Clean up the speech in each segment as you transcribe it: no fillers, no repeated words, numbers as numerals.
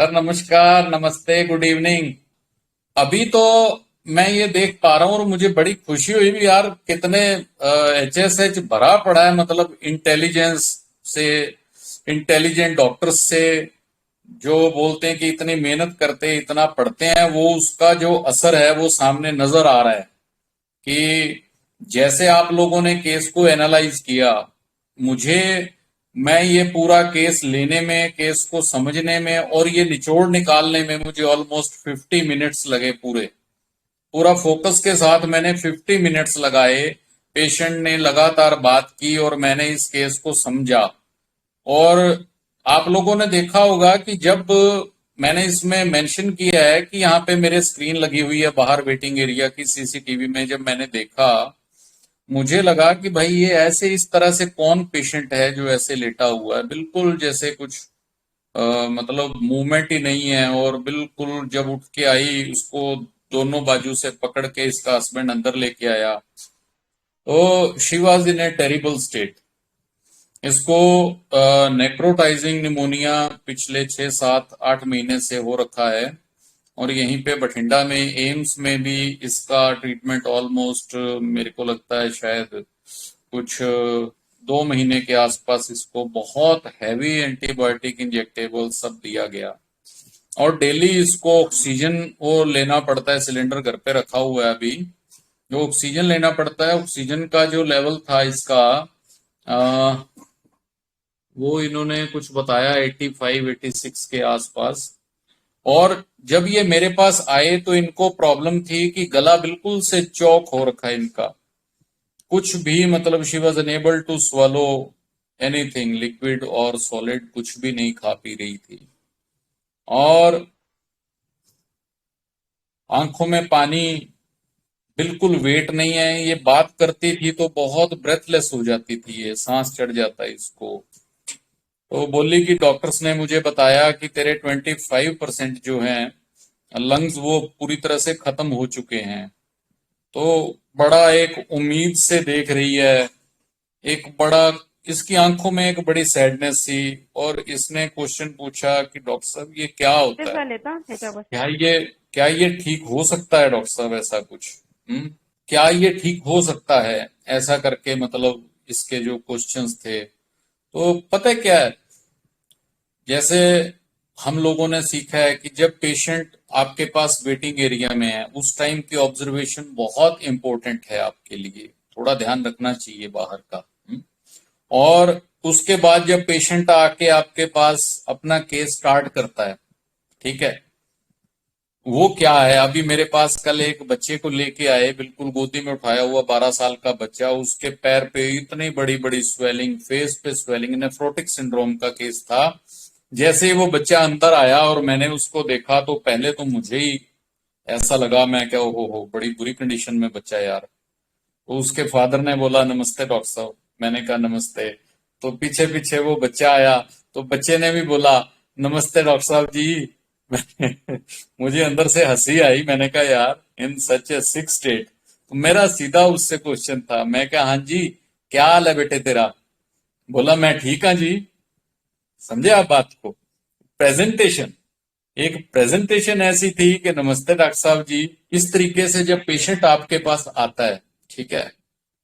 Sir नमस्कार, नमस्ते, good evening. अभी तो मैं ये देख पा रहा हूँ और मुझे बड़ी खुशी हुई भी यार, कितने HSH भरा पड़ा है, मतलब इंटेलिजेंस से, इंटेलिजेंट डॉक्टर्स से, जो बोलते हैं कि इतनी मेहनत करते हैं, इतना पढ़ते हैं, वो उसका जो असर है वो सामने नजर आ रहा है। कि जैसे आप लोगों ने केस को एनालाइज किया, मुझे, मैं ये पूरा केस लेने में, केस को समझने में और ये निचोड़ निकालने में मुझे ऑलमोस्ट 50 मिनट्स लगे। पूरे पूरा फोकस के साथ मैंने 50 मिनट्स लगाए। पेशेंट ने लगातार बात की और मैंने इस केस को समझा। और आप लोगों ने देखा होगा कि जब मैंने इसमें मेंशन किया है कि यहाँ पे मेरे स्क्रीन लगी हुई है बाहर वेटिंग एरिया की CCTV में, जब मैंने देखा, मुझे लगा कि भाई ये ऐसे इस तरह से कौन पेशेंट है जो ऐसे लेटा हुआ है, बिल्कुल जैसे कुछ मतलब मूवमेंट ही नहीं है। और बिल्कुल जब उठ के आई, उसको दोनों बाजू से पकड़ के इसका हस्बैंड अंदर लेके आया, तो she was in A terrible state. इसको नेक्रोटाइजिंग निमोनिया पिछले 6 7 8 महीने से हो रखा है। और यहीं पे बठिंडा में एम्स में भी इसका ट्रीटमेंट ऑलमोस्ट, मेरे को लगता है शायद कुछ 2 महीने के आसपास इसको बहुत हैवी एंटीबायोटिक इंजेक्टेबल सब दिया गया। और डेली इसको ऑक्सीजन वो लेना पड़ता है, सिलेंडर घर पे रखा हुआ है अभी, जो ऑक्सीजन लेना पड़ता है। ऑक्सीजन का जो लेवल था इसका, वो इन्होंने कुछ बताया 85 86 के आसपास। और जब ये मेरे पास आए तो इनको प्रॉब्लम थी कि गला बिल्कुल से चौक हो रखा है इनका, कुछ भी, मतलब she was unable to swallow anything, liquid और सॉलिड, कुछ भी नहीं खा पी रही थी। और आंखों में पानी, बिल्कुल वेट नहीं है। ये बात करती थी तो बहुत ब्रेथलेस हो जाती थी, ये सांस चढ़ जाता है इसको। तो बोली कि डॉक्टर्स ने मुझे बताया कि तेरे 25% जो हैं लंग्स, वो पूरी तरह से खत्म हो चुके हैं। तो बड़ा एक उम्मीद से देख रही है, एक बड़ा, इसकी आंखों में एक बड़ी सैडनेस थी। और इसने क्वेश्चन पूछा कि डॉक्टर साहब ये क्या होता है, झाले ह्याच्यापासून क्या ये, क्या ये ठीक हो सकता है डॉक्टर साहब, ऐसा कुछ, क्या ये ठीक हो सकता है, ऐसा करके, मतलब इसके जो क्वेश्चंस थे। तो पता है क्या है, जैसे हम लोगों ने सीखा है कि जब पेशेंट आपके पास वेटिंग एरिया में है, उस टाइम की ऑब्जर्वेशन बहुत इंपॉर्टेंट है आपके लिए, थोड़ा ध्यान रखना चाहिए बाहर का। और उसके बाद जब पेशेंट आके आपके पास अपना केस स्टार्ट करता है, ठीक है, वो क्या है, अभी मेरे पास कल एक बच्चे को लेके आए, बिल्कुल गोदी में उठाया हुआ 12 साल का बच्चा, उसके पैर पे इतनी बड़ी बड़ी स्वेलिंग, फेस पे स्वेलिंग, नेफ्रोटिक सिंड्रोम का केस था। जैसे ही वो बच्चा अंदर आया और मैंने उसको देखा, तो पहले तो मुझे ही ऐसा लगा, मैं क्या, हो बड़ी बुरी कंडीशन में बच्चा है यार। तो उसके फादर ने बोला नमस्ते डॉक्टर साहब, मैंने कहा नमस्ते। तो पीछे पीछे वो बच्चा आया, तो बच्चे ने भी बोला नमस्ते डॉक्टर साहब जी। मुझे अंदर से हंसी आई, मैंने कहा यार, इन सच ए सिक स्टेट। तो मेरा सीधा उससे क्वेश्चन था, मैं कहा हाँ जी, क्या हाल है बेटे तेरा। बोला मैं ठीक हाँ जी। समझे आप बात को, प्रेजेंटेशन, एक प्रेजेंटेशन ऐसी थी कि नमस्ते डॉक्टर साहब जी। इस तरीके से जब पेशेंट आपके पास आता है, ठीक है,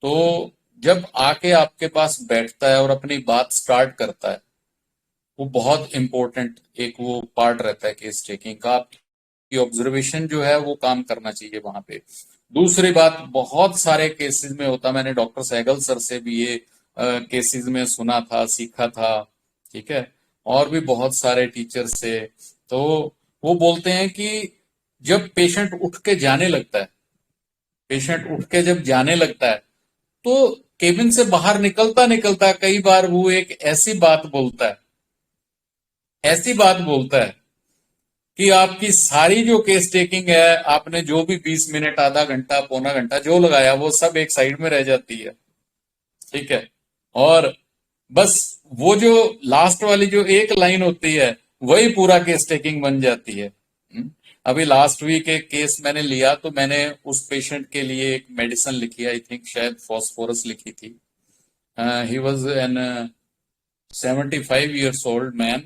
तो जब आके आपके पास बैठता है और अपनी बात स्टार्ट करता है, वो बहुत इंपॉर्टेंट एक वो पार्ट रहता है केस टेकिंग का। आपकी ऑब्जर्वेशन जो है वो काम करना चाहिए वहां पे। दूसरी बात, बहुत सारे केसेस में होता, मैंने डॉक्टर सहगल सर से भी ये केसेस में सुना था, सीखा था, ठीक है, और भी बहुत सारे टीचर से। तो वो बोलते हैं कि जब पेशेंट उठ के जाने लगता है, पेशेंट उठ के जब जाने लगता है, तो केबिन से बाहर निकलता निकलता कई बार वो एक ऐसी बात बोलता है, ऐसी बात बोलता है कि आपकी सारी जो केस टेकिंग है, आपने जो भी 20 मिनट, आधा घंटा, पौना घंटा जो लगाया, वो सब एक साइड में रह जाती है, ठीक है। और बस वो जो लास्ट वाली जो एक लाइन होती है, वही पूरा केस टेकिंग बन जाती है। अभी लास्ट वीक एक केस मैंने लिया, तो मैंने उस पेशेंट के लिए एक मेडिसिन लिखी, आई थिंक शायद फॉस्फोरस लिखी थी। He was an 75 years old man.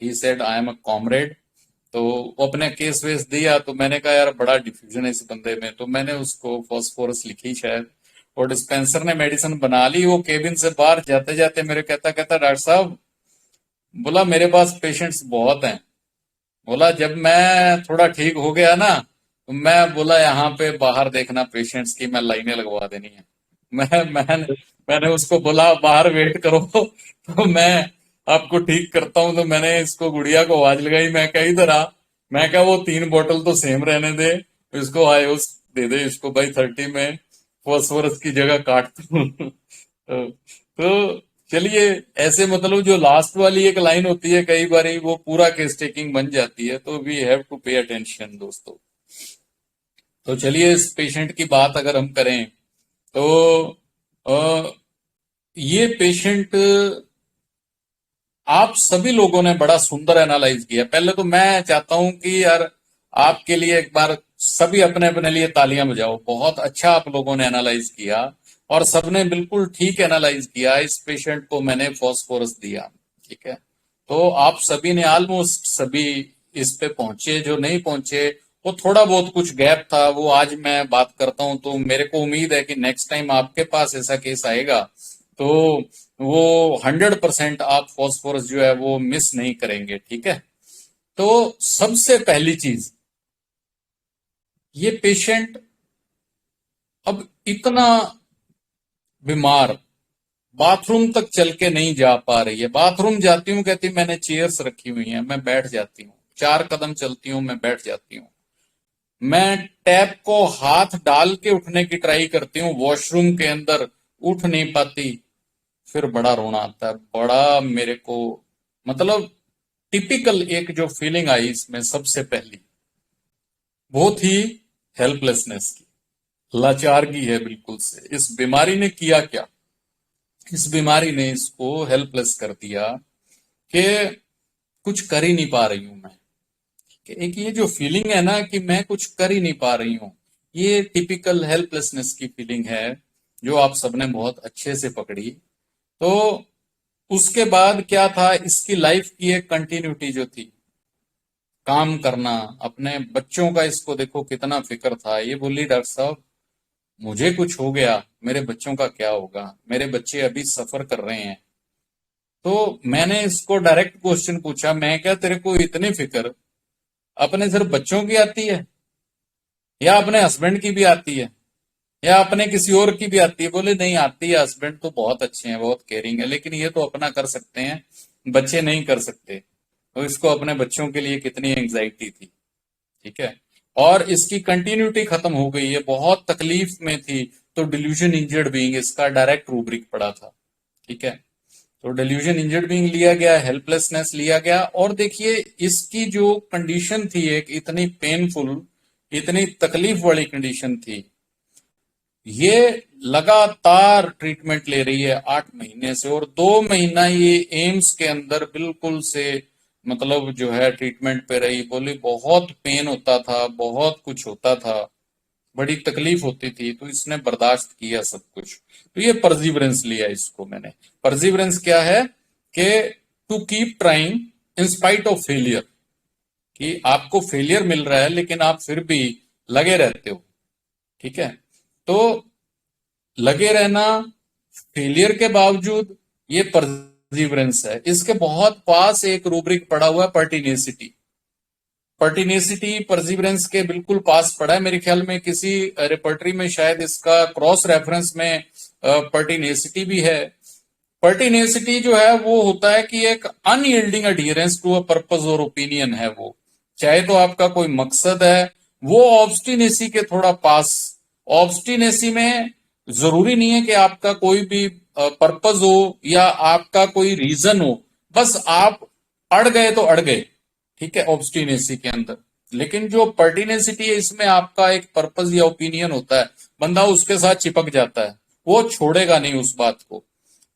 He said, I am a comrade. तो वो अपने केस वेस दिया, तो मैंने कहा यार बड़ा डिफ्यूजन है इस बंदे में, तो मैंने उसको फॉस्फोरस लिखी शायद, और डिस्पेंसर ने मेडिसिन बना ली। वो केबिन से बाहर जाते जाते मेरे कहता कहता, डॉक्टर साहब, बोला मेरे पास पेशेंट्स बहुत हैं, बोला जब मैं थोड़ा ठीक हो गया ना, तो मैं बोला यहाँ पे बाहर देखना पेशेंट्स की, मैं लाइनें लगवा देनी है। मैंने मैंने उसको बोला बाहर वेट करो तो मैं आपको ठीक करता हूँ। तो मैंने इसको गुड़िया को आवाज लगाई, मैं कहा इधर आ। मैं कहा वो 3 बोतल तो सेम रहने दे, इसको आयोस दे दे इसको भाई 30 में, फॉस्फोरस की जगह काट दूं। तो चलिए, ऐसे मतलब जो लास्ट वाली एक लाइन होती है कई बार वो पूरा केस टेकिंग बन जाती है, तो we have to pay attention दोस्तों। तो चलिए, इस पेशेंट की बात अगर हम करें तो ये पेशेंट आप सभी लोगों ने बड़ा सुंदर एनालाइज किया। पहले तो मैं चाहता हूं कि यार आपके लिए एक बार सभी अपने अपने लिए तालियां बजाओ, बहुत अच्छा आप लोगों ने एनालाइज किया, और सबने बिल्कुल ठीक एनालाइज किया। इस पेशेंट को मैंने फॉस्फोरस दिया, ठीक है। तो आप सभी ने ऑलमोस्ट सभी इस पे पहुंचे, जो नहीं पहुंचे वो थोड़ा बहुत कुछ गैप था, वो आज मैं बात करता हूं। तो मेरे को उम्मीद है कि नेक्स्ट टाइम आपके पास ऐसा केस आएगा तो वो 100% आप फॉस्फोरस जो है वो मिस नहीं करेंगे, ठीक है। तो सबसे पहली चीज, ये पेशेंट अब इतना बीमार, बाथरूम तक चल के नहीं जा पा रही है। बाथरूम जाती हूँ कहती मैंने चेयर्स रखी हुई हैं, मैं बैठ जाती हूँ, 4 कदम चलती हूँ मैं बैठ जाती हूँ। मैं टैप को हाथ डाल के उठने की ट्राई करती हूँ, वॉशरूम के अंदर उठ नहीं पाती। फिर बड़ा रोना आता है, बड़ा मेरे को मतलब टिपिकल एक जो फीलिंग आई इसमें सबसे पहली, वो थी हेल्पलेसनेस की, लाचारगी है बिल्कुल से। इस बीमारी ने किया क्या, इस बीमारी ने इसको हेल्पलेस कर दिया कि कुछ कर ही नहीं पा रही हूं मैं। कि एक ये जो फीलिंग है ना कि मैं कुछ कर ही नहीं पा रही हूं, ये टिपिकल हेल्पलेसनेस की फीलिंग है, जो आप सबने बहुत अच्छे से पकड़ी। तो उसके बाद क्या था, इसकी लाइफ की एक कंटिन्यूटी जो थी, काम करना, अपने बच्चों का इसको देखो कितना फिक्र था। ये बोली डॉक्टर साहब मुझे कुछ हो गया, मेरे बच्चों का क्या होगा, मेरे बच्चे अभी सफर कर रहे हैं। तो मैंने इसको डायरेक्ट क्वेश्चन पूछा, मैं क्या तेरे को इतनी फिक्र अपने सिर्फ बच्चों की आती है, या अपने हस्बैंड की भी आती है, या अपने किसी और की भी आती है? बोले नहीं आती है, हस्बैंड तो बहुत अच्छे हैं, बहुत केयरिंग है, लेकिन ये तो अपना कर सकते हैं, बच्चे नहीं कर सकते। तो इसको अपने बच्चों के लिए कितनी एंग्जाइटी थी, ठीक है। और इसकी कंटिन्यूटी खत्म हो गई है, बहुत तकलीफ में थी। तो डिल्यूजन इंजर्ड बीइंग इसका डायरेक्ट रूब्रिक पड़ा था, ठीक है। तो डिल्यूजन इंजर्ड बीइंग लिया गया, हेल्पलेसनेस लिया गया, और देखिए इसकी जो कंडीशन थी एक इतनी पेनफुल, इतनी तकलीफ वाली कंडीशन थी, ये लगातार ट्रीटमेंट ले रही है 8 महीने से, और 2 महीना ये एम्स के अंदर बिल्कुल से मतलब जो है ट्रीटमेंट पे रही। बोली बहुत पेन होता था, बहुत कुछ होता था, बड़ी तकलीफ होती थी, तो इसने बर्दाश्त किया सब कुछ। तो ये परजीवरेंस लिया इसको मैंने। परजीवरेंस क्या है कि to keep trying in spite of failure, कि आपको फेलियर मिल रहा है लेकिन आप फिर भी लगे रहते हो, ठीक है। तो लगे रहना फेलियर के बावजूद, ये परजीवरेंस है। इसके बहुत पास एक रूब्रिक पड़ा हुआ है, पर्टिनेसिटी। पर्टिनेसिटी परजीवरेंस के बिल्कुल पास पड़ा है, मेरे ख्याल में किसी रेपर्टरी में शायद इसका क्रॉस रेफरेंस में पर्टिनेसिटी भी है। पर्टिनेसिटी जो है वो होता है कि एक unyielding adherence to a purpose और ओपिनियन है वो, चाहे तो आपका कोई मकसद है, वो ऑब्स्टिनेसी के थोड़ा पास। ऑब्स्टिनेसी में जरूरी नहीं है कि आपका कोई भी पर्पस हो या आपका कोई रीजन हो, बस आप अड़ गए तो अड़ गए, ठीक है, ऑब्स्टिनेसी के अंदर। लेकिन जो पर्टिनेसिटी है इसमें आपका एक पर्पस या ओपिनियन होता है, बंदा उसके साथ चिपक जाता है, वो छोड़ेगा नहीं उस बात को।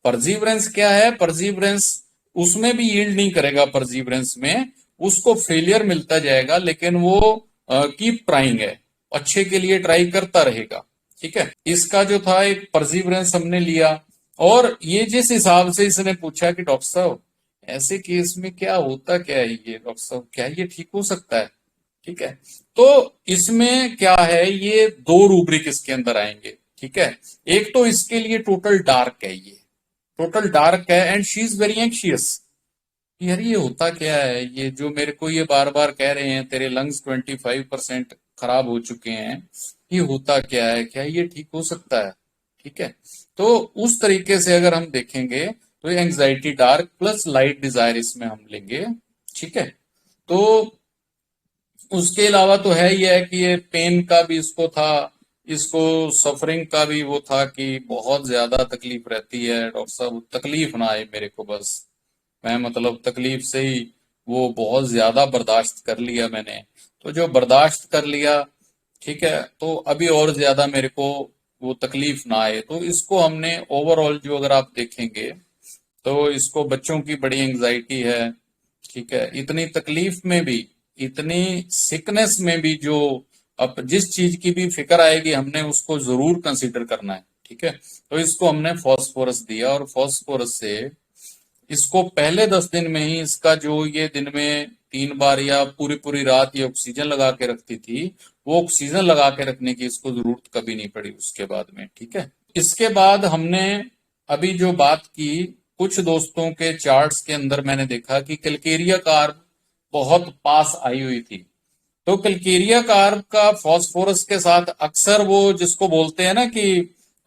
परजीवरेंस क्या है, परजीवरेंस उसमें भी यील्ड नहीं करेगा, परजीवरेंस में उसको फेलियर मिलता जाएगा लेकिन वो कीप ट्राइंग है, अच्छे के लिए ट्राई करता रहेगा, ठीक है। इसका जो था एक परजीवरेंस हमने लिया। और ये जिस हिसाब से इसने पूछा कि डॉक्टर साहब ऐसे केस में क्या होता क्या है ये डॉक्टर साहब, क्या ये ठीक हो सकता है? ठीक है, तो इसमें क्या है, ये दो रूब्रिक इसके अंदर आएंगे। ठीक है, एक तो इसके लिए टोटल डार्क है, ये टोटल डार्क है and she is very anxious. यार ये होता क्या है, ये जो मेरे को ये बार बार कह रहे हैं तेरे लंग्स 25% खराब हो चुके हैं, ये होता क्या है, क्या ये ठीक हो सकता है? ठीक है, तो उस तरीके से अगर हम देखेंगे तो ये anxiety dark plus light desire इसमें हम लेंगे। ठीक है, तो उसके अलावा तो है ही है कि ये पेन का भी इसको था, इसको सफरिंग का भी वो था कि बहुत ज्यादा तकलीफ रहती है डॉक्टर साहब, तकलीफ ना आए मेरे को बस, मैं मतलब तकलीफ से ही वो बहुत ज्यादा बर्दाश्त कर लिया मैंने। तो जो बर्दाश्त कर लिया, ठीक है, तो अभी और ज्यादा मेरे को वो तकलीफ ना आए, तो इसको हमने ओवरऑल जो अगर आप देखेंगे तो इसको बच्चों की बड़ी एंग्जाइटी है। ठीक है, इतनी तकलीफ में भी, इतनी सिकनेस में भी जो अब जिस चीज की भी फिक्र आएगी हमने उसको जरूर कंसीडर करना है। ठीक है, तो इसको हमने फॉस्फोरस दिया और फॉस्फोरस से इसको पहले 10 दिन में ही इसका जो ये दिन में 3 बार या पूरी पूरी रात ये ऑक्सीजन लगा के रखती थी, वो ऑक्सीजन लगा के रखने की इसको जरूरत कभी नहीं पड़ी उसके बाद में। ठीक है, इसके बाद हमने अभी जो बात की, कुछ दोस्तों के चार्ट्स के अंदर मैंने देखा कि कैलकेरिया कार्ब बहुत पास आई हुई थी। तो कैलकेरिया कार्ब का फास्फोरस के साथ अक्सर वो जिसको बोलते हैं ना कि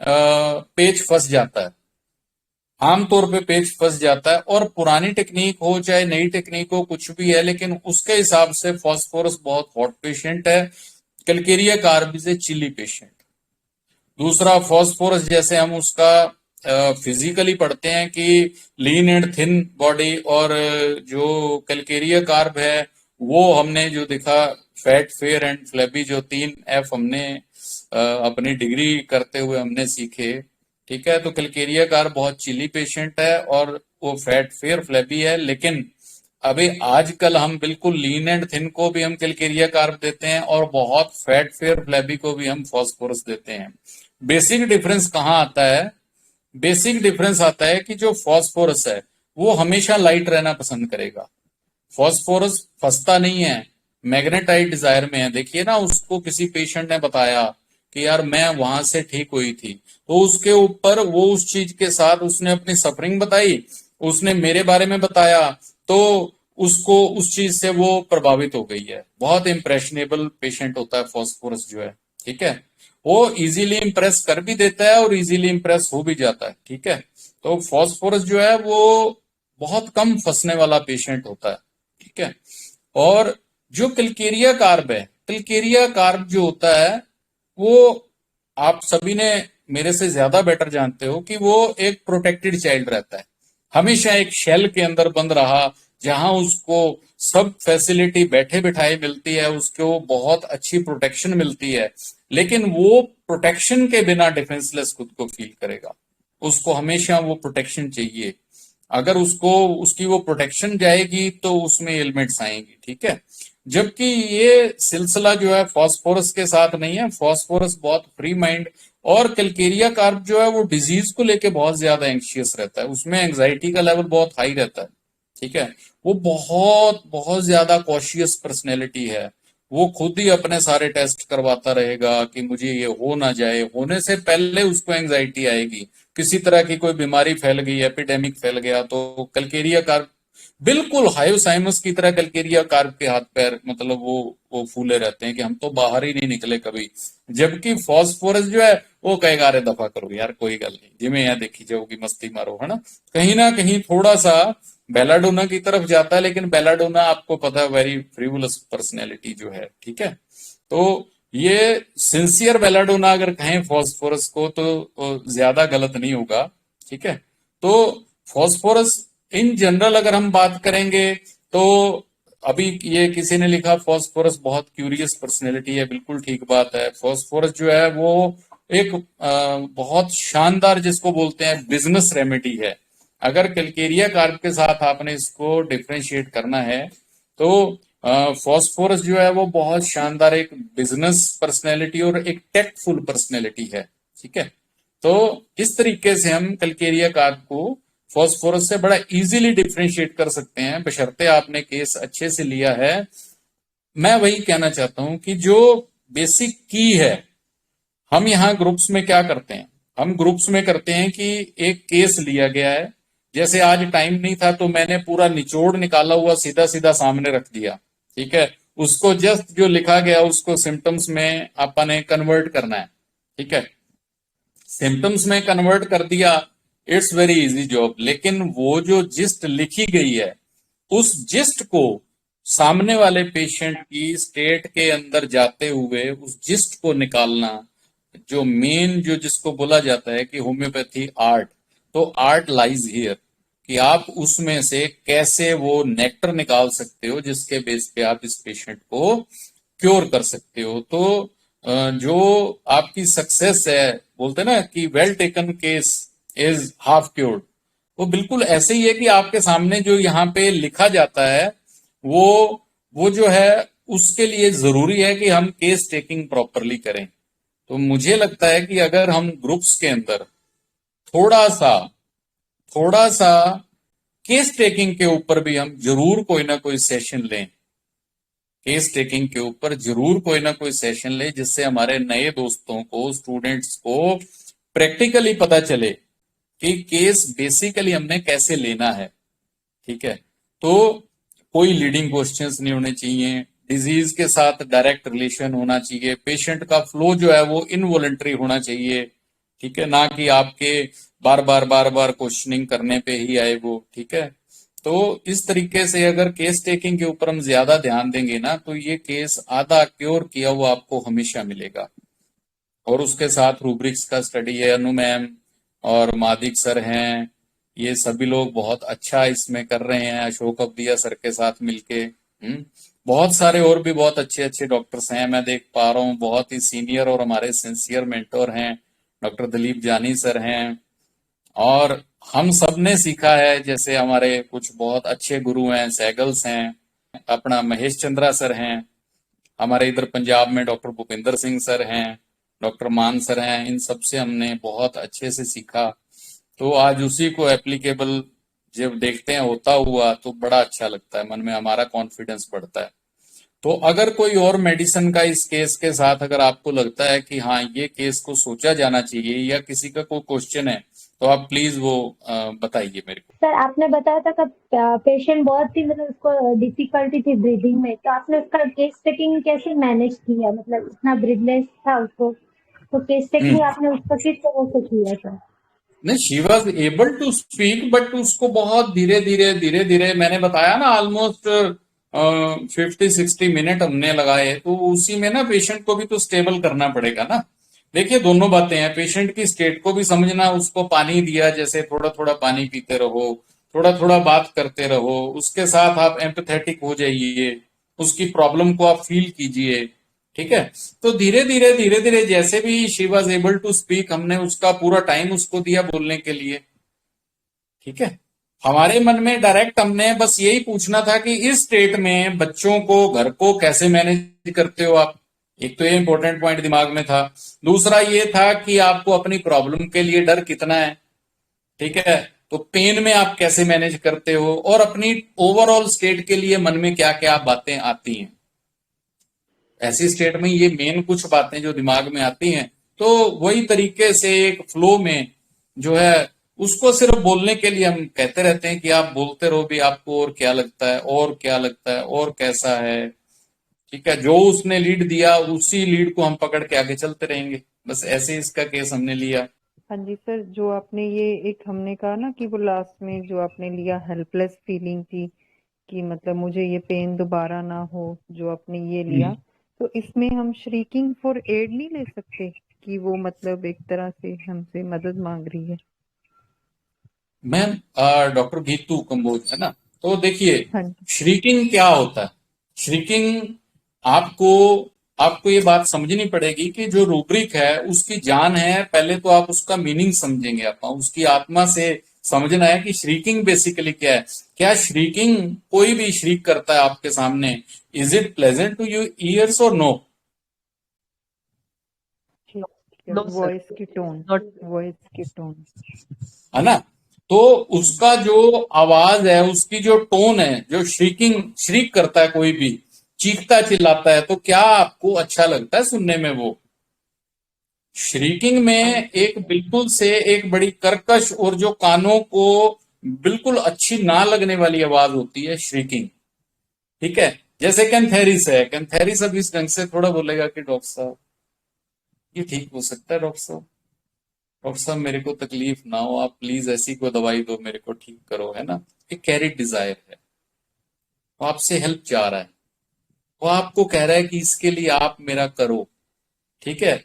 पेच फंस जाता है, आमतौर पे पेच फंस जाता है, और पुरानी टेक्निक हो चाहे नई टेक्निक हो कुछ भी है, लेकिन उसके हिसाब से फास्फोरस बहुत हॉट पेशेंट है, Calcarea carb is a chilly patient. दूसरा फॉस्फोरस जैसे हम उसका फिजिकली पढ़ते हैं कि लीन एंड थिन बॉडी, और जो कैलकेरिया कार्ब है वो हमने जो देखा फैट फेयर एंड फ्लैबी, जो 3F हमने अपनी डिग्री करते हुए हमने सीखे। ठीक है, तो कैलकेरिया कार्ब बहुत चिली पेशेंट है और वो फैट फेयर फ्लैबी है, लेकिन अभी आजकल हम बिल्कुल लीन एंड थिन को भी हम कैलकेरिया कार्ब देते हैं और बहुत फैट फेयर फ्लैबी को भी हम फॉस्फोरस देते हैं। बेसिक डिफरेंस कहाँ आता है? बेसिक डिफरेंस आता है कि जो फॉस्फोरस है वो हमेशा लाइट रहना पसंद करेगा। फॉस्फोरस फंसता नहीं है, मैग्नेटाइट डिजायर में है। देखिए ना, उसको किसी पेशेंट ने बताया कि यार मैं वहां से ठीक हुई थी, तो उसके ऊपर वो उस चीज के साथ उसने अपनी सफरिंग बताई, उसने मेरे बारे में बताया, तो उसको उस चीज से वो प्रभावित हो गई है। बहुत इंप्रेशनेबल पेशेंट होता है फॉस्फोरस जो है। ठीक है, वो इजीली इंप्रेस कर भी देता है और इजीली इंप्रेस हो भी जाता है। ठीक है, तो फॉस्फोरस जो है वो बहुत कम फंसने वाला पेशेंट होता है। ठीक है, और जो कैलकेरिया कार्ब है, कैलकेरिया कार्ब जो होता है वो आप सभी ने मेरे से ज्यादा बेटर जानते हो कि वो एक प्रोटेक्टेड चाइल्ड रहता है, हमेशा एक शेल के अंदर बंद रहा, जहां उसको सब फैसिलिटी बैठे बिठाए मिलती है, उसको बहुत अच्छी प्रोटेक्शन मिलती है, लेकिन वो प्रोटेक्शन के बिना डिफेंसलेस खुद को फील करेगा। उसको हमेशा वो प्रोटेक्शन चाहिए, अगर उसको उसकी वो प्रोटेक्शन जाएगी तो उसमें एलिमेंट्स आएंगी। ठीक है, जबकि ये सिलसिला जो है फॉस्फोरस के साथ नहीं है, फॉस्फोरस बहुत फ्री माइंड, और कैलकेरिया कार्ब जो है वो डिजीज को लेके बहुत ज्यादा एंग्शियस रहता है, उसमें एंग्जाइटी का लेवल बहुत हाई रहता है। ठीक है, वो बहुत बहुत ज्यादा कॉशियस पर्सनैलिटी है, वो खुद ही अपने सारे टेस्ट करवाता रहेगा कि मुझे ये हो ना जाए, होने से पहले उसको एंग्जाइटी आएगी, किसी तरह की कोई बीमारी फैल गई, एपिडेमिक फैल गया, तो कैलकेरिया कार्ब बिल्कुल हायोसाइमस की तरह कैलकेरिया कार्ब के हाथ पैर मतलब वो फूले रहते हैं कि हम तो बाहर ही नहीं निकले कभी। जबकि फॉस्फोरस जो है वो कहेगा अरे दफा करो यार, कोई गल नहीं, जिमें यहाँ देखी जाओगी, मस्ती मारो, है ना कहीं थोड़ा सा बेलाडोना की तरफ जाता है, लेकिन बेलाडोना आपको पता है वेरी फ्रीवुलस पर्सनैलिटी जो है। ठीक है, तो ये सिंसियर बेलाडोना अगर कहें फॉस्फोरस को तो ज्यादा गलत नहीं होगा। ठीक है, तो फॉस्फोरस इन जनरल अगर हम बात करेंगे तो अभी ये किसी ने लिखा फॉस्फोरस बहुत क्यूरियस पर्सनैलिटी है, बिल्कुल ठीक बात है। फॉस्फोरस जो है वो एक बहुत शानदार जिसको बोलते हैं बिजनेस रेमेडी है। अगर कैलकेरिया कार्ब के साथ आपने इसको डिफ्रेंशिएट करना है तो फॉस्फोरस जो है वो बहुत शानदार एक बिजनेस पर्सनैलिटी और एक टेकफुल पर्सनैलिटी है। ठीक है, तो इस तरीके से हम कैलकेरिया कार्ब को फॉस्फोरस से बड़ा इजीली डिफरेंशिएट कर सकते हैं, बशर्ते आपने केस अच्छे से लिया है। मैं वही कहना चाहता हूं कि जो बेसिक की है, हम यहाँ ग्रुप्स में क्या करते हैं, हम ग्रुप्स में करते हैं कि एक केस लिया गया है, जैसे आज टाइम नहीं था तो मैंने पूरा निचोड़ निकाला हुआ सीधा सीधा सामने रख दिया, ठीक है। उसको जस्ट जो लिखा गया उसको सिम्टम्स में अपन ने कन्वर्ट करना है, ठीक है। सिम्टम्स में कन्वर्ट कर दिया, इट्स वेरी इजी जॉब। लेकिन वो जो जिस्ट लिखी गई है, उस जिस्ट को सामने वाले पेशेंट की स्टेट के अंदर जाते हुए उस जिस्ट को निकालना, जो मेन जो जिसको बोला जाता है कि होम्योपैथी आर्ट, तो आर्ट लाइज हियर कि आप उसमें से कैसे वो नेक्टर निकाल सकते हो जिसके बेस पे आप इस पेशेंट को क्योर कर सकते हो। तो जो आपकी सक्सेस है, बोलते हैं ना कि well taken case is half cured, वो बिल्कुल ऐसे ही है कि आपके सामने जो यहाँ पे लिखा जाता है वो वो जो है उसके लिए जरूरी है कि हम केस टेकिंग प्रॉपरली करें। तो मुझे लगता है कि अगर हम ग्रुप्स के अंदर थोड़ा सा केस टेकिंग के ऊपर भी हम जरूर कोई ना कोई सेशन लें, केस टेकिंग के ऊपर जरूर कोई ना कोई सेशन लें, जिससे हमारे नए दोस्तों को, स्टूडेंट्स को प्रैक्टिकली पता चले कि केस बेसिकली हमने कैसे लेना है, ठीक है। तो कोई लीडिंग क्वेश्चंस नहीं होने चाहिए, डिजीज के साथ डायरेक्ट रिलेशन होना चाहिए, पेशेंट का फ्लो जो है वो इनवॉलंटरी होना चाहिए, ठीक है, ना कि आपके बार बार क्वेश्चनिंग करने पे ही आए वो, ठीक है। तो इस तरीके से अगर केस टेकिंग के ऊपर हम ज्यादा ध्यान देंगे ना, तो ये केस आधा क्योर किया हुआ आपको हमेशा मिलेगा। और उसके साथ रूब्रिक्स का स्टडी है, अनु मैम और मादिक सर हैं, ये सभी लोग बहुत अच्छा इसमें कर रहे हैं, अशोक अब्दिया सर के साथ मिलके। बहुत सारे और भी बहुत अच्छे अच्छे डॉक्टर्स हैं, मैं देख पा रहा हूँ, बहुत ही सीनियर और हमारे सिंसियर मेंटोर हैं, डॉक्टर दिलीप जानी सर हैं। और हम सब ने सीखा है, जैसे हमारे कुछ बहुत अच्छे गुरु हैं, सैगल्स हैं, अपना महेश चंद्रा सर हैं, हमारे इधर पंजाब में डॉक्टर भूपिंदर सिंह सर हैं, डॉक्टर मान सर हैं, इन सब से हमने बहुत अच्छे से सीखा। तो आज उसी को एप्लीकेबल जब देखते हैं होता हुआ तो बड़ा अच्छा लगता है, मन में हमारा कॉन्फिडेंस बढ़ता है। तो अगर कोई और मेडिसिन का इस केस के साथ अगर आपको लगता है कि हाँ ये केस को सोचा जाना चाहिए, या किसी का कोई क्वेश्चन है, तो आप प्लीज वो बताइए मेरे को। सर आपने बताया था कि पेशेंट बहुत ही मतलब उसको डिफिकल्टी थी ब्रीदिंग में, तो आपने उसका केस टेकिंग कैसे मैनेज किया? मतलब इतना ब्रीदलेस था उसको, तो केस टेकिंग हम्म आपने उसका किस तरह से किया सर? नहीं, she was able to speak, but उसको बहुत धीरे धीरे मैंने बताया ना, ऑलमोस्ट 50-60 मिनट हमने लगाए, तो उसी में ना पेशेंट को भी तो स्टेबल करना पड़ेगा ना। देखिए दोनों बातें हैं, पेशेंट की स्टेट को भी समझना, उसको पानी दिया जैसे थोड़ा थोड़ा पानी पीते रहो, थोड़ा थोड़ा बात करते रहो, उसके साथ आप एम्पथेटिक हो जाइए, उसकी प्रॉब्लम को आप फील कीजिए, ठीक है। तो धीरे धीरे जैसे भी she was able to speak, हमने उसका पूरा टाइम उसको दिया बोलने के लिए, ठीक है। हमारे मन में डायरेक्ट हमने बस यही पूछना था कि इस स्टेट में बच्चों को, घर को कैसे मैनेज करते हो आप। एक तो ये इंपॉर्टेंट पॉइंट दिमाग में था। दूसरा ये था कि आपको अपनी प्रॉब्लम के लिए डर कितना है, ठीक है। तो पेन में आप कैसे मैनेज करते हो, और अपनी ओवरऑल स्टेट के लिए मन में क्या क्या बातें आती हैं। ऐसी स्टेट में ये मेन कुछ बातें जो दिमाग में आती हैं, तो वही तरीके से एक फ्लो में जो है उसको सिर्फ बोलने के लिए हम कहते रहते हैं कि आप बोलते रहो भी, आपको और क्या लगता है, और क्या लगता है, और कैसा है, ठीक है। जो उसने लीड दिया उसी लीड को हम पकड़ के आगे चलते रहेंगे, बस ऐसे इसका केस हमने लिया। हाँ जी सर, जो आपने ये एक हमने कहा ना कि वो लास्ट में जो आपने लिया हेल्पलेस फीलिंग थी कि मतलब मुझे ये पेन दोबारा ना हो, जो आपने ये लिया, तो इसमें हम श्रीकिंग फॉर एड नहीं ले सकते कि वो मतलब एक तरह से हमसे मदद मांग रही है? मैम, डॉक्टर गीतू कंबोज है ना, तो देखिए हाँ जी। श्रीकिंग क्या होता है। श्रीकिंग, आपको आपको ये बात समझनी पड़ेगी कि जो रूब्रिक है उसकी जान है, पहले तो आप उसका मीनिंग समझेंगे, आप उसकी आत्मा से समझना है कि श्रीकिंग बेसिकली क्या है। क्या श्रीकिंग, कोई भी श्रीक करता है आपके सामने, is it pleasant to you ears और नो? ठीक है, नो सर, वॉइस की टोन, नॉट। वॉइस की टोन। है ना। तो उसका जो आवाज है, उसकी जो टोन है, जो श्रीक करता है, कोई भी चीखता चिल्लाता है, तो क्या आपको अच्छा लगता है सुनने में? वो श्रीकिंग में एक बिल्कुल से एक बड़ी कर्कश और जो कानों को बिल्कुल अच्छी ना लगने वाली आवाज होती है श्रीकिंग। ठीक है, जैसे कैंथेरिस है, कैंथेरिस अब इस ढंग से थोड़ा बोलेगा कि डॉक्टर साहब ये ठीक हो सकता है, डॉक्टर साहब, डॉक्टर साहब मेरे को तकलीफ ना हो, आप प्लीज ऐसी कोई दवाई दो, मेरे को ठीक करो, है ना। एक कैरिड डिजायर है, वो आपसे हेल्प चाह रहा है, वो आपको कह रहा है कि इसके लिए आप मेरा करो। ठीक है,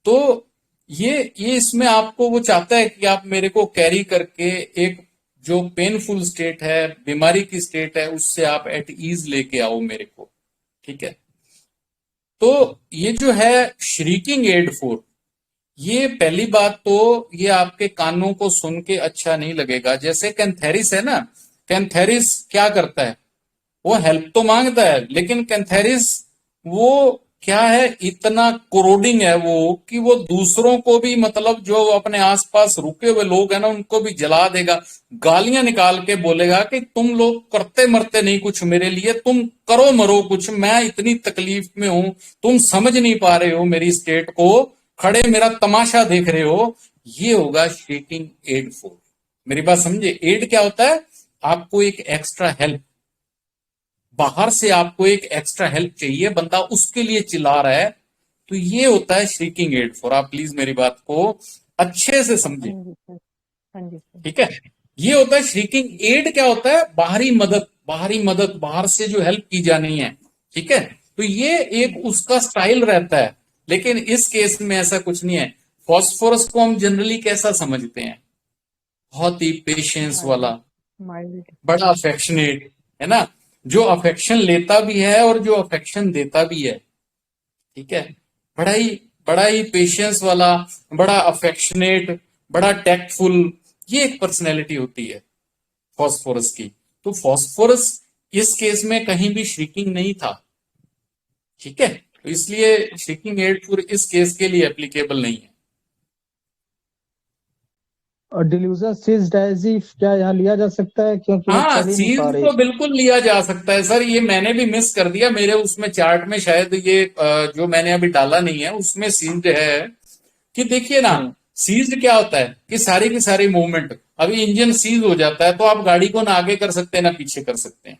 तो ये इसमें आपको वो चाहता है कि आप मेरे को कैरी करके एक जो पेनफुल स्टेट है, बीमारी की स्टेट है, उससे आप एट ईज लेके आओ मेरे को। ठीक है, तो ये जो है श्रीकिंग एड 4, ये पहली बात तो ये आपके कानों को सुन के अच्छा नहीं लगेगा। जैसे कैंथेरिस है ना, कैंथेरिस क्या करता है, वो हेल्प तो मांगता है, लेकिन कैंथेरिस वो क्या है, इतना कोरोडिंग है वो कि वो दूसरों को भी, मतलब जो अपने आसपास रुके हुए लोग हैं ना, उनको भी जला देगा। गालियां निकाल के बोलेगा कि तुम लोग करते मरते नहीं कुछ मेरे लिए, तुम करो मरो कुछ, मैं इतनी तकलीफ में हूं, तुम समझ नहीं पा रहे हो मेरी स्टेट को, खड़े मेरा तमाशा देख रहे हो। ये होगा शेकिंग एड 4। मेरी बात समझे, एड क्या होता है? आपको एक एक्स्ट्रा हेल्प, बाहर से आपको एक एक्स्ट्रा हेल्प चाहिए, बंदा उसके लिए चिल्ला रहा है, तो ये होता है श्रीकिंग एड 4। आप प्लीज मेरी बात को अच्छे से हाँ समझे। जी सर। हाँ जी सर। ठीक है, ये होता है श्रीकिंग एड। क्या होता है? बाहरी मदद, बाहरी मदद, बाहर से जो हेल्प की जानी है। ठीक है, तो ये एक उसका स्टाइल रहता है, लेकिन इस केस में ऐसा कुछ नहीं है। फॉस्फोरस को हम जनरली कैसा समझते हैं? बहुत ही पेशेंस माइल्ड। वाला, माइल्ड। बड़ा अफेक्शनेट, है ना, जो अफेक्शन लेता भी है और जो अफेक्शन देता भी है। ठीक है, बड़ा ही बड़ा ही पेशेंस वाला, बड़ा अफेक्शनेट, बड़ा टैक्टफुल, ये एक पर्सनैलिटी होती है फॉस्फोरस की। तो फॉस्फोरस इस केस में कहीं भी श्रिकिंग नहीं था। ठीक है, तो इसलिए श्रिकिंग एड फॉर इस केस के लिए एप्लीकेबल नहीं है। और डिल्यूजन सिस डायजीफ क्या यहाँ लिया जा सकता है, क्योंकि वो हाँ, चल ही नहीं सीज पा रही तो थी। बिल्कुल लिया जा सकता है सर, ये मैंने भी मिस कर दिया, मेरे उसमें चार्ट में शायद ये जो मैंने अभी डाला नहीं है उसमें सीज्ड है। कि देखिए ना, हम्म। सीज्ड क्या होता है कि सारी की सारी मूवमेंट, अभी इंजन सीज हो जाता है तो आप गाड़ी को ना आगे कर सकते हैं ना पीछे कर सकते हैं।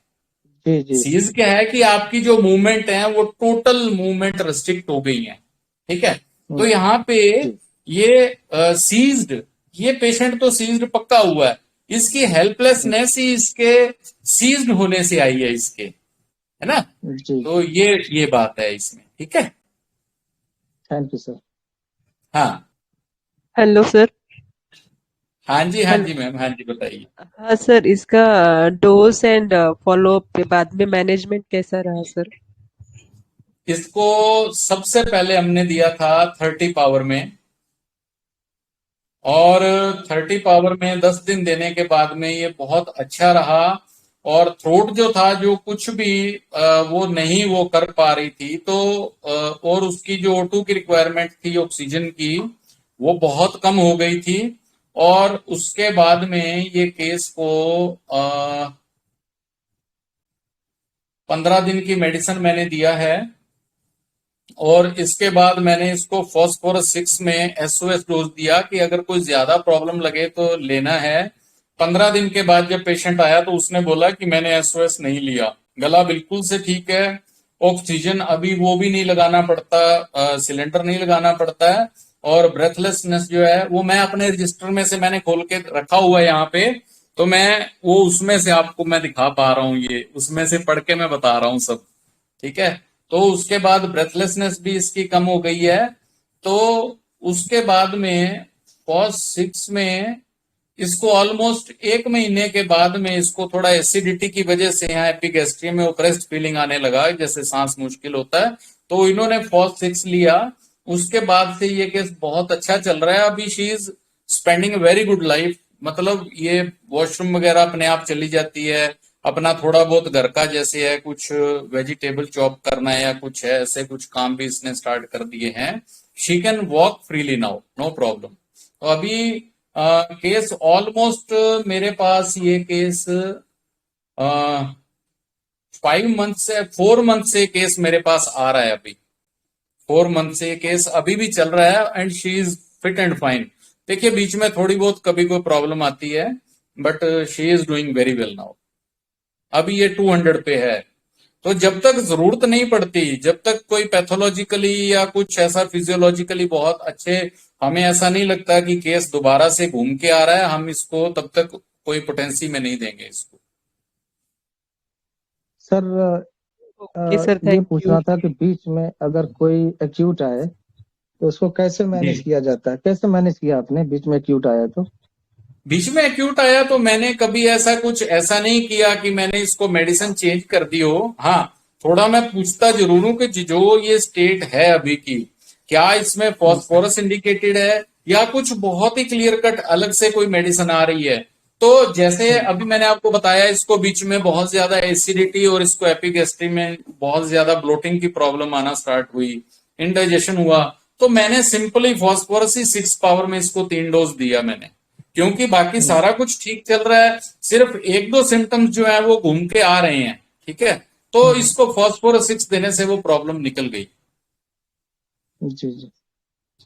जी जी। सीज क्या है कि आपकी जो मूवमेंट है वो टोटल मूवमेंट रिस्ट्रिक्ट हो गई है। ठीक है, तो हम्म। यहाँ पे जी ये सीज्ड, ये पेशेंट तो सीज्ड पक्का हुआ है, इसकी हेल्पलेसनेस ही इसके सीज्ड होने से आई है इसके, है ना। जी। तो ये बात है इसमें। ठीक है, थैंक यू सर। हाँ हेलो सर। हाँ हेलो। जी मैम, हाँ जी बताइए। हाँ सर, इसका डोज एंड फॉलो अप के बाद में मैनेजमेंट कैसा रहा सर? इसको सबसे पहले हमने दिया था 30 पावर में, और 30 पावर में 10 दिन देने के बाद में ये बहुत अच्छा रहा। और थ्रोट जो था, जो कुछ भी वो नहीं वो कर पा रही थी, तो और उसकी जो O2 की रिक्वायरमेंट थी ऑक्सीजन की, वो बहुत कम हो गई थी। और उसके बाद में ये केस को 15 दिन की मेडिसिन मैंने दिया है, और इसके बाद मैंने इसको फॉस्फोरस 6 में SOS डोज दिया कि अगर कोई ज्यादा प्रॉब्लम लगे तो लेना है। 15 दिन के बाद जब पेशेंट आया तो उसने बोला कि मैंने SOS नहीं लिया, गला बिल्कुल से ठीक है, ऑक्सीजन अभी वो भी नहीं लगाना पड़ता, सिलेंडर नहीं लगाना पड़ता है, और ब्रेथलेसनेस जो है वो मैं अपने रजिस्टर में से मैंने खोल के रखा हुआ है यहाँ पे, तो मैं वो उसमें से आपको मैं दिखा पा रहा हूँ, ये उसमें से पढ़ के मैं बता रहा हूँ सब। ठीक है, तो उसके बाद ब्रेथलेसनेस भी इसकी कम हो गई है। तो उसके बाद में पॉज 6 में इसको ऑलमोस्ट 1 महीने के बाद में इसको थोड़ा एसिडिटी की वजह से यहाँ एपिगैस्ट्रियम में ओप्रेस्ड फीलिंग आने लगा, जैसे सांस मुश्किल होता है, तो इन्होंने फॉज 6 लिया। उसके बाद से ये केस बहुत अच्छा चल रहा है, अभी she is spending very good life, मतलब ये वॉशरूम वगैरह अपने आप चली जाती है, अपना थोड़ा बहुत घर का जैसे है कुछ वेजिटेबल चॉप करना है या कुछ है, ऐसे कुछ काम भी इसने स्टार्ट कर दिए हैं। She can walk freely now, no problem. तो अभी केस ऑलमोस्ट मेरे पास ये केस 4 मंथ से केस मेरे पास आ रहा है अभी। 4 मंथ से केस अभी भी चल रहा है and she is fit and fine. देखिए बीच में थोड़ी बहुत कभी कोई प्रॉब्लम आती है but she is doing very well now. अभी ये 200 पे है। तो जब तक जरूरत नहीं पड़ती, जब तक कोई पैथोलॉजिकली या कुछ ऐसा फिजियोलॉजिकली बहुत अच्छे, हमें ऐसा नहीं लगता कि केस दोबारा से घूम के आ रहा है, हम इसको तब तक कोई पोटेंसी में नहीं देंगे इसको। सर ओके सर, ये थैंक पूछ यू। रहा था कि बीच में अगर कोई एक्यूट आए तो उसको कैसे मैनेज जी। किया जाता है? कैसे मैनेज किया आपने बीच में एक्यूट आया तो? बीच में एक्यूट आया तो मैंने कभी ऐसा नहीं किया कि मैंने इसको मेडिसिन चेंज कर दी हो। हाँ, थोड़ा मैं पूछता जरूर हूं कि जो ये स्टेट है अभी की, क्या इसमें फॉस्फोरस इंडिकेटेड है या कुछ बहुत ही क्लियर कट अलग से कोई मेडिसिन आ रही है। तो जैसे अभी मैंने आपको बताया, इसको बीच में बहुत ज्यादा एसिडिटी और इसको एपिगैस्ट्री में बहुत ज्यादा ब्लोटिंग की प्रॉब्लम आना स्टार्ट हुई, इंडाइजेशन हुआ। तो मैंने सिंपली फॉस्फोरस ही 6 पावर में इसको 3 डोज दिया मैंने, क्योंकि बाकी सारा कुछ ठीक चल रहा है, सिर्फ 1-2 सिम्टम्स जो है वो घूम के आ रहे हैं। ठीक है, तो इसको फॉस्फोरस 6 देने से वो प्रॉब्लम निकल गई। जी जी।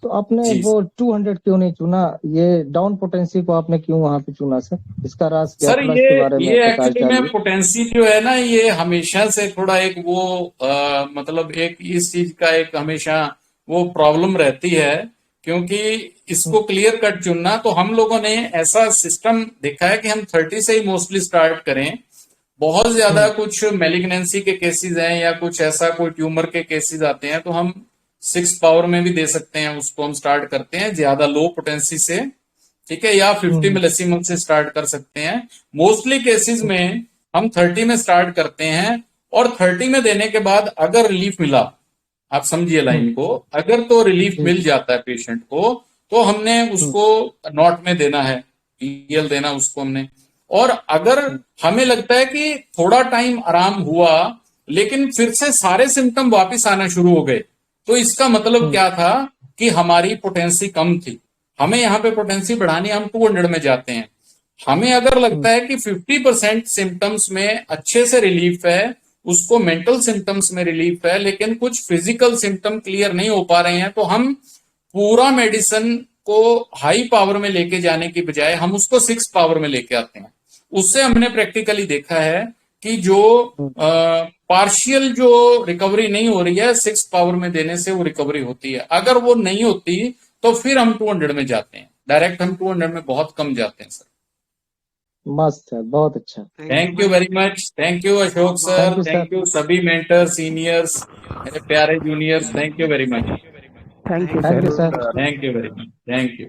तो आपने जी वो 200 क्यों नहीं चुना? ये डाउन पोटेंसी को आपने क्यों वहां पे चुना सर? इसका राज क्या, सर, थोड़ा ये इसके बारे में ये प्रकाश एक्चुअली में डालिए। पोटेंसी जो है ना, ये हमेशा से थोड़ा एक वो मतलब एक इस चीज का एक हमेशा वो प्रॉब्लम रहती है, क्योंकि इसको क्लियर कट चुनना। तो हम लोगों ने ऐसा सिस्टम देखा है कि हम 30 से ही मोस्टली स्टार्ट करें। बहुत ज्यादा कुछ मेलिग्नेंसी के केसेस हैं या कुछ ऐसा कोई ट्यूमर के केसेस आते हैं तो हम 6 पावर में भी दे सकते हैं, उसको हम स्टार्ट करते हैं ज्यादा लो पोटेंसी से। ठीक है, या 50 मिलीसीमन से स्टार्ट कर सकते हैं। मोस्टली केसेस में हम 30 में स्टार्ट करते हैं, और 30 में देने के बाद अगर रिलीफ मिला, आप समझिए लाइन को, अगर तो रिलीफ जी मिल जाता है पेशेंट को, तो हमने उसको नॉट में देना है, पीएल देना उसको हमने। और अगर हमें लगता है कि थोड़ा टाइम आराम हुआ लेकिन फिर से सारे सिम्टम वापस आना शुरू हो गए, तो इसका मतलब क्या था कि हमारी पोटेंसी कम थी। हमें यहाँ पे पोटेंसी बढ़ानी, हम 200 में जाते हैं। हमें अगर लगता है कि 50% सिम्टम्स में अच्छे से रिलीफ है, उसको मेंटल सिम्टम्स में रिलीफ है, लेकिन कुछ फिजिकल सिम्टम क्लियर नहीं हो पा रहे हैं, तो हम पूरा मेडिसिन को हाई पावर में लेके जाने की बजाय हम उसको 6 पावर में लेके आते हैं। उससे हमने प्रैक्टिकली देखा है कि जो पार्शियल जो रिकवरी नहीं हो रही है, 6 पावर में देने से वो रिकवरी होती है। अगर वो नहीं होती तो फिर हम 200 में जाते हैं, डायरेक्ट हम 200 में बहुत कम जाते हैं सर। मस्त है, बहुत अच्छा। Thank you very much, thank you Ashok thank sir, you sir. Thank you सभी मेंटर सीनियर्स, मेरे प्यारे juniors, thank you very much. Thank you thank you sir. Sir. Thank you very much, thank you.